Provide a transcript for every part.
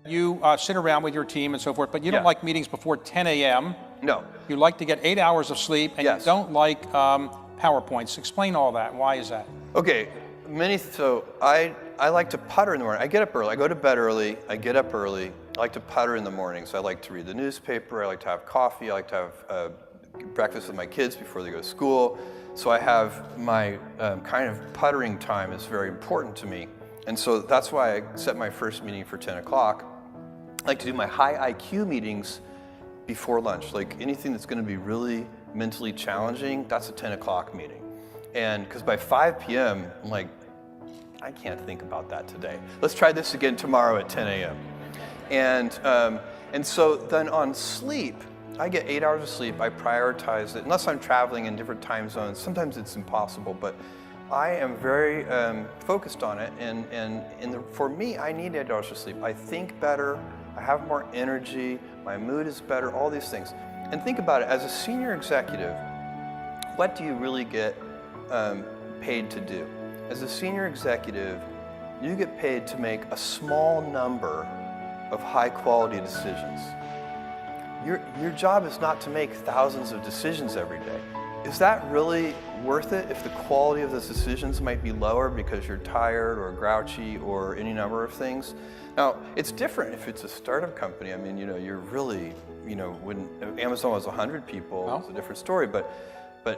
You sit around with your team and so forth, but you don't Yeah. like meetings before 10 a.m. No. You like to get 8 hours of sleep, and Yes. you don't like PowerPoints. Explain all that. Why is that? Okay, so I like to putter in the morning. I get up early. I go to bed early. I get up early. I like to putter in the mornings. I like to read the newspaper. I like to have coffee. I like to have breakfast with my kids before they go to school. So I have my kind of puttering time is very important to me. And so that's why I set my first meeting for 10 o'clock. I like to do my high IQ meetings before lunch. Like anything that's going to be really mentally challenging, that's a 10 o'clock meeting. And because by 5 p.m., I'm like, I can't think about that today. Let's try this again tomorrow at 10 a.m. And so then on sleep, I get 8 hours of sleep. I prioritize it, unless I'm traveling in different time zones. Sometimes it's impossible, but I am very focused on it. And for me, I need 8 hours of sleep. I think better. I have more energy. My mood is better. All these things. And think about it. As a senior executive, what do you really get paid to do? As a senior executive, you get paid to make a small number of high-quality decisions. Your job is not to make thousands of decisions every day. Is that really worth it if the quality of those decisions might be lower because you're tired or grouchy or any number of things? Now, it's different if it's a startup company. I mean, you're really, when Amazon was 100 people, it's a different story, but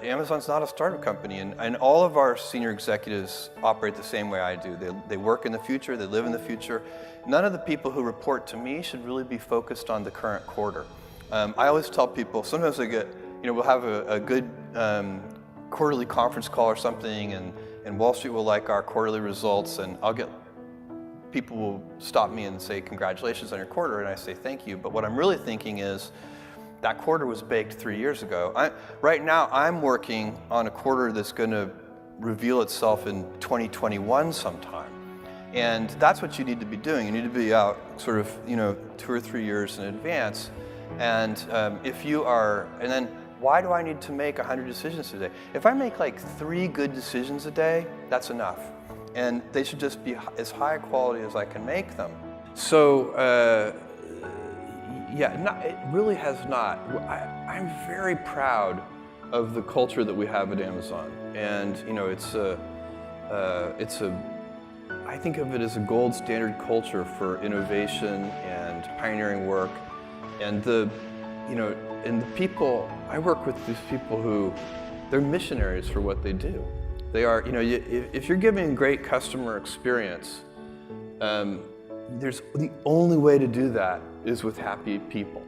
Amazon's not a startup company, and all of our senior executives operate the same way I do. They work in the future, they live in the future. None of the people who report to me should really be focused on the current quarter. I always tell people, sometimes I get, we'll have a good quarterly conference call or something, and Wall Street will like our quarterly results, and people will stop me and say, congratulations on your quarter, and I say thank you, but what I'm really thinking is, that quarter was baked 3 years ago. Right now, I'm working on a quarter that's going to reveal itself in 2021 sometime. And that's what you need to be doing. You need to be out sort of, 2 or 3 years in advance. And if you are, and then why do I need to make 100 decisions a day? If I make like 3 good decisions a day, that's enough. And they should just be as high quality as I can make them. So, yeah, it really has not. I'm very proud of the culture that we have at Amazon, and I think of it as a gold standard culture for innovation and pioneering work, and the people I work with, these people who they're missionaries for what they do. They are, if you're giving great customer experience, the only way to do that is with happy people.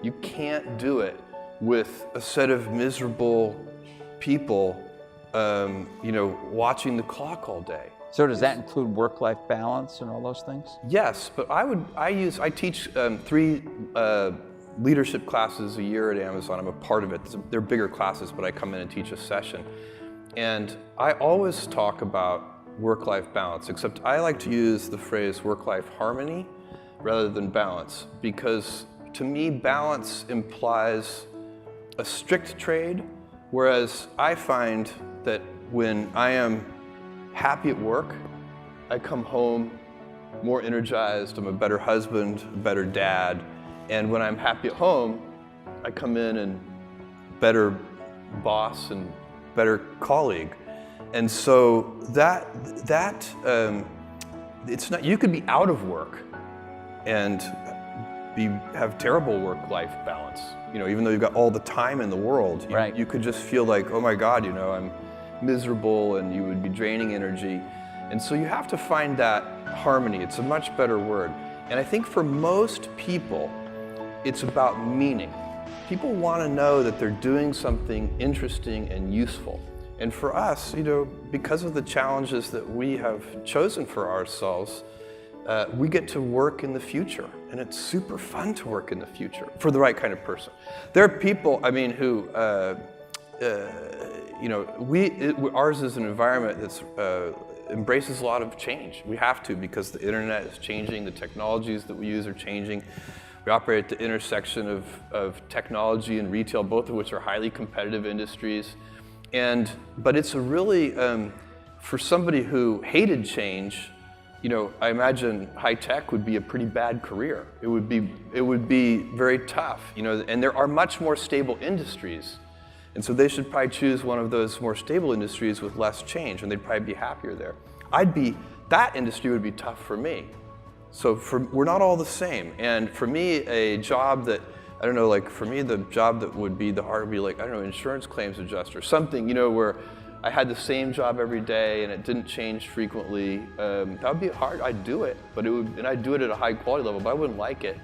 You can't do it with a set of miserable people, watching the clock all day. So does that include work-life balance and all those things? Yes, but I teach 3 leadership classes a year at Amazon. I'm a part of it. They're bigger classes, but I come in and teach a session. And I always talk about work-life balance, except I like to use the phrase work-life harmony rather than balance, because to me, balance implies a strict trade, whereas I find that when I am happy at work, I come home more energized, I'm a better husband, a better dad, and when I'm happy at home, I come in and better boss and better colleague. And so it's not, you could be out of work and have terrible work-life balance. Even though you've got all the time in the world, right. You could just feel like, oh my God, I'm miserable, and you would be draining energy. And so you have to find that harmony. It's a much better word. And I think for most people, it's about meaning. People want to know that they're doing something interesting and useful. And for us, because of the challenges that we have chosen for ourselves, we get to work in the future, and it's super fun to work in the future for the right kind of person. There are people, who, ours is an environment that embraces a lot of change. We have to, because the internet is changing, the technologies that we use are changing. We operate at the intersection of technology and retail, both of which are highly competitive industries. But it's a really, for somebody who hated change, you know, I imagine high tech would be a pretty bad career. It would be very tough, you know, and there are much more stable industries. And so they should probably choose one of those more stable industries with less change, and they'd probably be happier there. That industry would be tough for me. So we're not all the same. And for me, a job that, I don't know, like for me, the job that would be the hard would be like, I don't know, insurance claims adjuster, something, you know, where I had the same job every day and it didn't change frequently. That would be hard. I'd do it, and I'd do it at a high quality level, but I wouldn't like it.